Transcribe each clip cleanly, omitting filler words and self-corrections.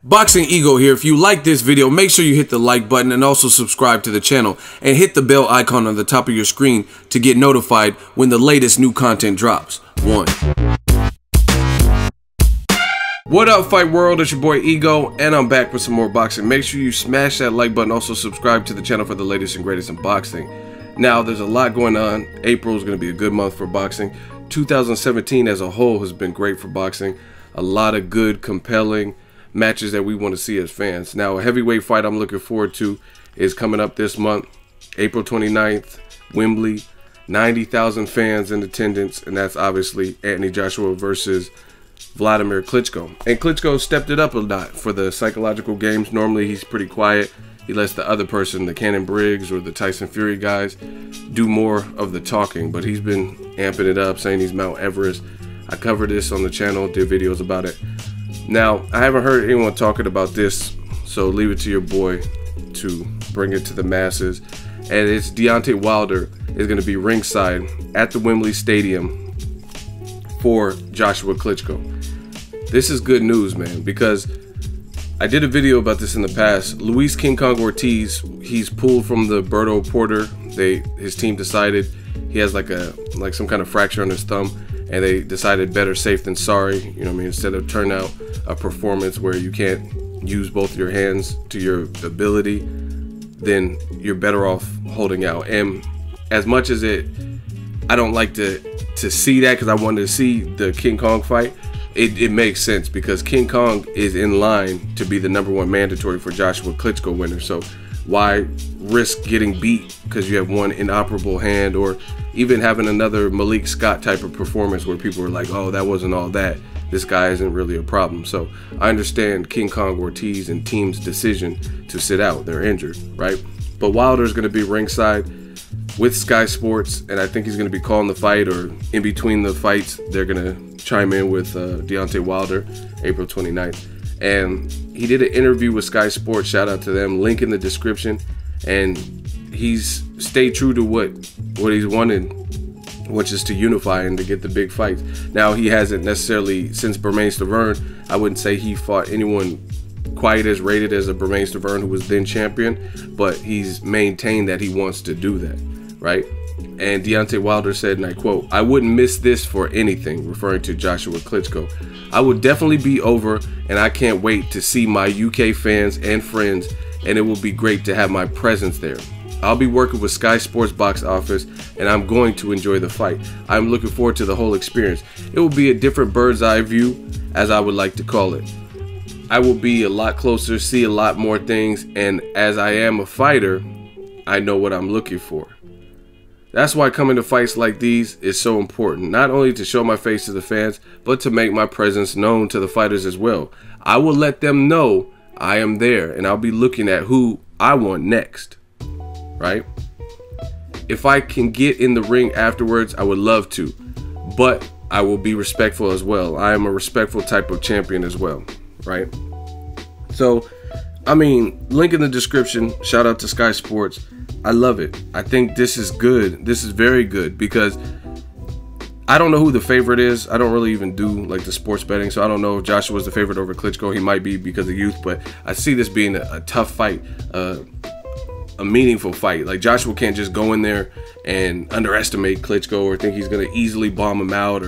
Boxing Ego here. If you like this video, make sure you hit the like button and also subscribe to the channel and hit the bell icon on the top of your screen to get notified when the latest new content drops. What up, Fight World? It's your boy Ego, and I'm back with some more boxing. Make sure you smash that like button. Also subscribe to the channel for the latest and greatest in boxing. Now, there's a lot going on. April is going to be a good month for boxing. 2017 as a whole has been great for boxing. A lot of good, compelling matches that we want to see as fans. Now, a heavyweight fight I'm looking forward to is coming up this month, April 29th, Wembley. 90,000 fans in attendance, and that's obviously Anthony Joshua versus Vladimir Klitschko. And Klitschko stepped it up a lot for the psychological games. Normally he's pretty quiet. He lets the other person, the Cannon Briggs or the Tyson Fury guys, do more of the talking, but he's been amping it up, saying he's Mount Everest. I covered this on the channel, did videos about it. Now, I haven't heard anyone talking about this, so leave it to your boy to bring it to the masses. And it's Deontay Wilder is going to be ringside at the Wembley Stadium for Joshua Klitschko. This is good news, man, because I did a video about this in the past. Luis King Kong Ortiz, he's pulled from the Berto Porter. His team decided he has like some kind of fracture on his thumb, and they decided better safe than sorry. You know what I mean? Instead of turn out a performance where you can't use both your hands to your ability, then you're better off holding out. And as much as I don't like to see that, because I wanted to see the King Kong fight, it makes sense because King Kong is in line to be the #1 mandatory for Joshua Klitschko winner. So why risk getting beat because you have one inoperable hand, or even having another Malik Scott type of performance where people are like, oh, that wasn't all that. This guy isn't really a problem. So I understand King Kong Ortiz and team's decision to sit out. They're injured, right? But Wilder's going to be ringside with Sky Sports, and I think he's going to be calling the fight, or in between the fights, they're going to chime in with Deontay Wilder, April 29th. And he did an interview with Sky Sports. Shout out to them. Link in the description. And he's stayed true to what he's wanted, which is to unify and to get the big fights. Now, he hasn't necessarily, since Bermane Stiverne, I wouldn't say he fought anyone quite as rated as a Bermane Stiverne, who was then champion, but he's maintained that he wants to do that, right? And Deontay Wilder said, and I quote, "I wouldn't miss this for anything," referring to Joshua Klitschko. "I would definitely be over, and I can't wait to see my UK fans and friends, and it will be great to have my presence there. I'll be working with Sky Sports box office, and I'm going to enjoy the fight. I'm looking forward to the whole experience. It will be a different bird's eye view, as I would like to call it. I will be a lot closer, see a lot more things, and as I am a fighter, I know what I'm looking for." That's why coming to fights like these is so important, not only to show my face to the fans, but to make my presence known to the fighters as well. I will let them know I am there, and I'll be looking at who I want next, right? If I can get in the ring afterwards, I would love to, but I will be respectful as well. I am a respectful type of champion as well, right? So, I mean, link in the description. Shout out to Sky Sports. I love it. I think this is good. This is very good, because I don't know who the favorite is. I don't really even do like the sports betting, so I don't know if Joshua's the favorite over Klitschko. He might be because of youth, but I see this being a tough fight, a meaningful fight. Like, Joshua can't just go in there and underestimate Klitschko or think he's gonna easily bomb him out,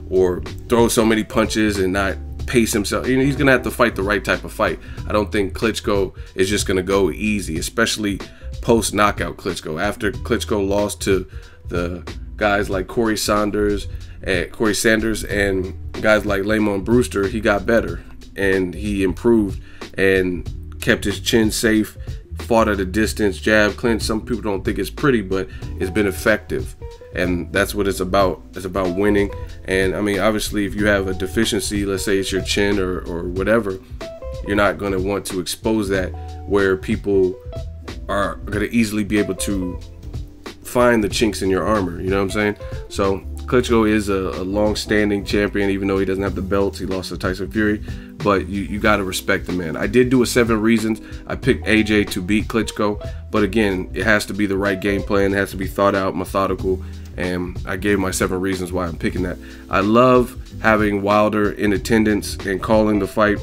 or throw so many punches and not pace himself. You know, he's gonna have to fight the right type of fight. I don't think Klitschko is just gonna go easy, especially post knockout Klitschko. After Klitschko lost to the guys like Corey Sanders and guys like Lamont Brewster, he got better and he improved and kept his chin safe, fought at a distance, jab, clinch. Some people don't think it's pretty, but it's been effective. And that's what it's about. It's about winning. And I mean, obviously, if you have a deficiency, let's say it's your chin or whatever, you're not going to want to expose that where people are going to easily be able to find the chinks in your armor. You know what I'm saying? So Klitschko is a long-standing champion, even though he doesn't have the belts. He lost to Tyson Fury, but you got to respect the man. I did do a 7 reasons. I picked AJ to beat Klitschko, but again, it has to be the right game plan. It has to be thought out, methodical, and I gave my 7 reasons why I'm picking that. I love having Wilder in attendance and calling the fight.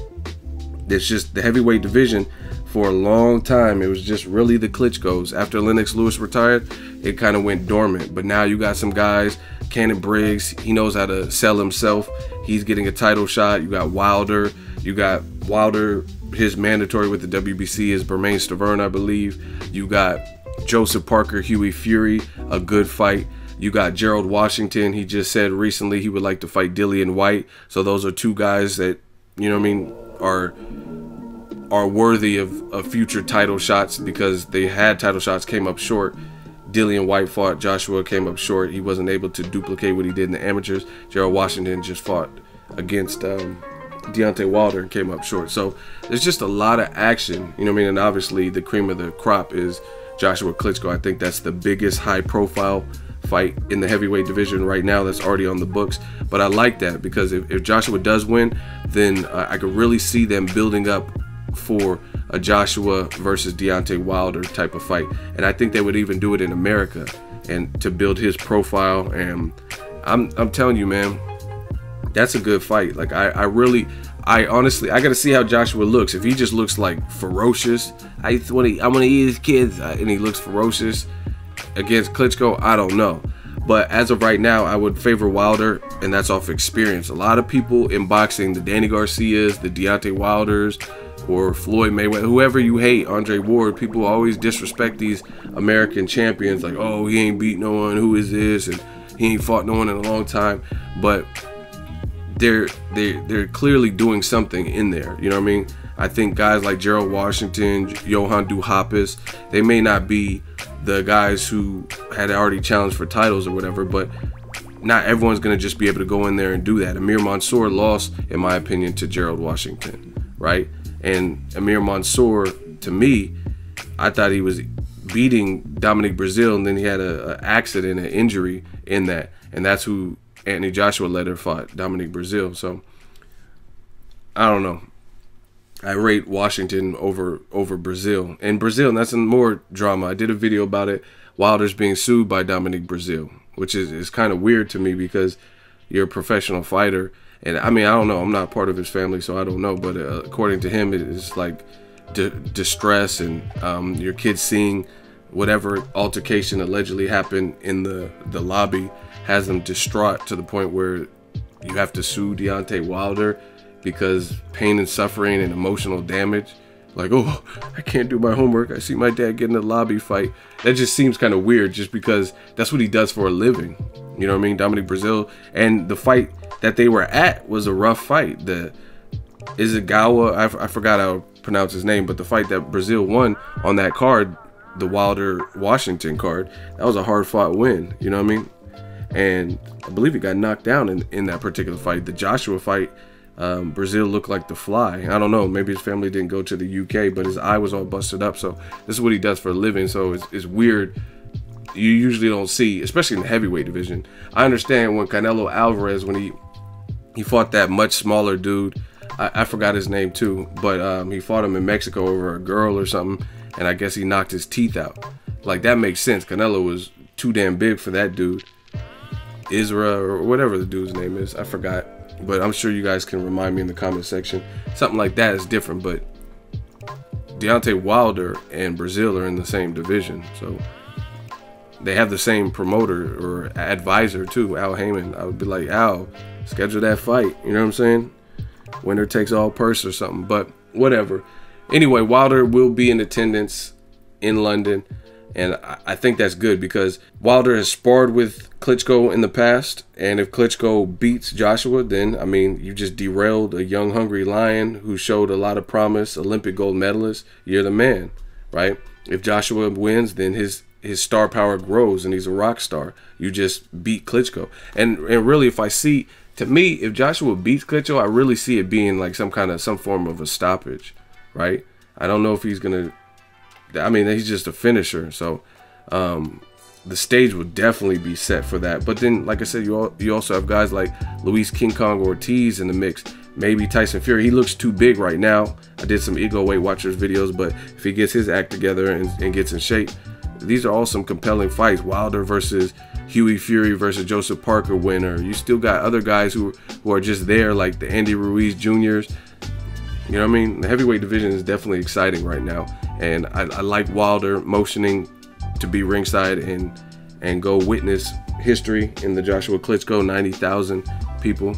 It's just the heavyweight division for a long time. It was just really the Klitschkos. After Lennox Lewis retired, it kind of went dormant. But now you got some guys, Cannon Briggs, he knows how to sell himself. He's getting a title shot. You got Wilder. You got Wilder, his mandatory with the WBC is Bermane Stavern, I believe. You got Joseph Parker, Hughie Fury, a good fight. You got Gerald Washington. He just said recently he would like to fight Dillian White. So those are two guys that, you know what I mean, are worthy of future title shots because they had title shots, came up short. Dillian White fought Joshua, came up short. He wasn't able to duplicate what he did in the amateurs. Gerald Washington just fought against Deontay Wilder and came up short. So there's just a lot of action, you know what I mean? And obviously the cream of the crop is Joshua Klitschko. I think that's the biggest high profile fight in the heavyweight division right now that's already on the books. But I like that because if Joshua does win, then I could really see them building up for a Joshua versus Deontay Wilder type of fight. And I think they would even do it in America and to build his profile. And I'm telling you, man, that's a good fight. Like I honestly, I gotta see how Joshua looks. If he just looks like ferocious, I want to eat his kids, and he looks ferocious against Klitschko, I don't know. But as of right now, I would favor Wilder, and that's off experience. A lot of people in boxing, the Danny Garcias, the Deontay Wilders, or Floyd Mayweather, whoever you hate, Andre Ward, people always disrespect these American champions, like, oh, he ain't beat no one, who is this, and he ain't fought no one in a long time. But they're clearly doing something in there, you know what I mean? I think guys like Gerald Washington, Johan Duhaupas, they may not be the guys who had already challenged for titles or whatever, but not everyone's going to just be able to go in there and do that. Amir Mansour lost, in my opinion, to Gerald Washington, right? And Amir Mansour, to me, I thought he was beating Dominic Breazeale, and then he had an accident, an injury in that, and that's who Anthony Joshua-Wlad fought, Dominic Breazeale. So I don't know. I rate Washington over Breazeale. And Breazeale, that's some more drama. I did a video about it. Wilder's being sued by Dominic Breazeale, which is kind of weird to me because you're a professional fighter. And I mean, I don't know. I'm not part of his family, so I don't know. But according to him, it's like distress and your kids seeing whatever altercation allegedly happened in the lobby has them distraught to the point where you have to sue Deontay Wilder because pain and suffering and emotional damage. Like, oh, I can't do my homework. I see my dad get in a lobby fight. That just seems kind of weird just because that's what he does for a living. You know what I mean? Dominic Breazeale. And the fight that they were at was a rough fight. The Izigawa, I forgot how to pronounce his name, but the fight that Breazeale won on that card, the Wilder-Washington card, that was a hard-fought win. You know what I mean? And I believe he got knocked down in that particular fight. The Joshua fight, Breazeale looked like the fly. I don't know, maybe his family didn't go to the UK, but his eye was all busted up. So this is what he does for a living. So it's weird. You usually don't see, especially in the heavyweight division. I understand when Canelo Alvarez, when he fought that much smaller dude, I forgot his name too, but he fought him in Mexico over a girl or something, and I guess he knocked his teeth out. Like, that makes sense. Canelo was too damn big for that dude. Isra or whatever the dude's name is, I forgot. But I'm sure you guys can remind me in the comment section. Something like that is different, but Deontay Wilder and Breazeale are in the same division, so they have the same promoter or advisor too, Al Heyman. I would be like, Al, schedule that fight. You know what I'm saying? Winner takes all purse or something, but whatever. Anyway, Wilder will be in attendance in London, and I think that's good because Wilder has sparred with Klitschko in the past, and if Klitschko beats Joshua, then, I mean, you just derailed a young, hungry lion who showed a lot of promise, Olympic gold medalist. You're the man, right? If Joshua wins, then his star power grows, and he's a rock star. You just beat Klitschko. And really, if I see, to me, if Joshua beats Klitschko, I really see it being like some form of a stoppage, right? I don't know if he's going to, I mean, he's just a finisher. So the stage will definitely be set for that. But then, like I said, you also have guys like Luis King Kong Ortiz in the mix. Maybe Tyson Fury. He looks too big right now. I did some Ego Weight Watchers videos, but if he gets his act together and gets in shape, these are all some compelling fights. Wilder versus Hughie Fury versus Joseph Parker winner. You still got other guys who are just there, like the Andy Ruiz Jr.'s. You know what I mean? The heavyweight division is definitely exciting right now, and I like Wilder motioning to be ringside and go witness history in the Joshua Klitschko 90,000 people.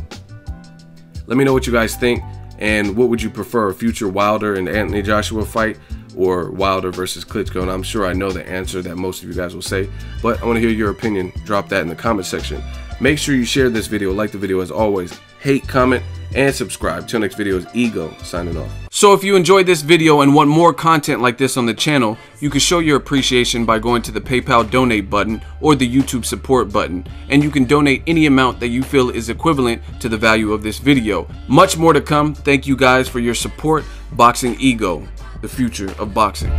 Let me know what you guys think, and what would you prefer, a future Wilder and Anthony Joshua fight, or Wilder versus Klitschko? And I'm sure I know the answer that most of you guys will say, but I want to hear your opinion. Drop that in the comment section. Make sure you share this video, like the video as always, hate, comment, and subscribe. Till next video is Ego signing off. So if you enjoyed this video and want more content like this on the channel, you can show your appreciation by going to the PayPal donate button or the YouTube support button, and you can donate any amount that you feel is equivalent to the value of this video. Much more to come. Thank you guys for your support. Boxing Ego, the future of boxing.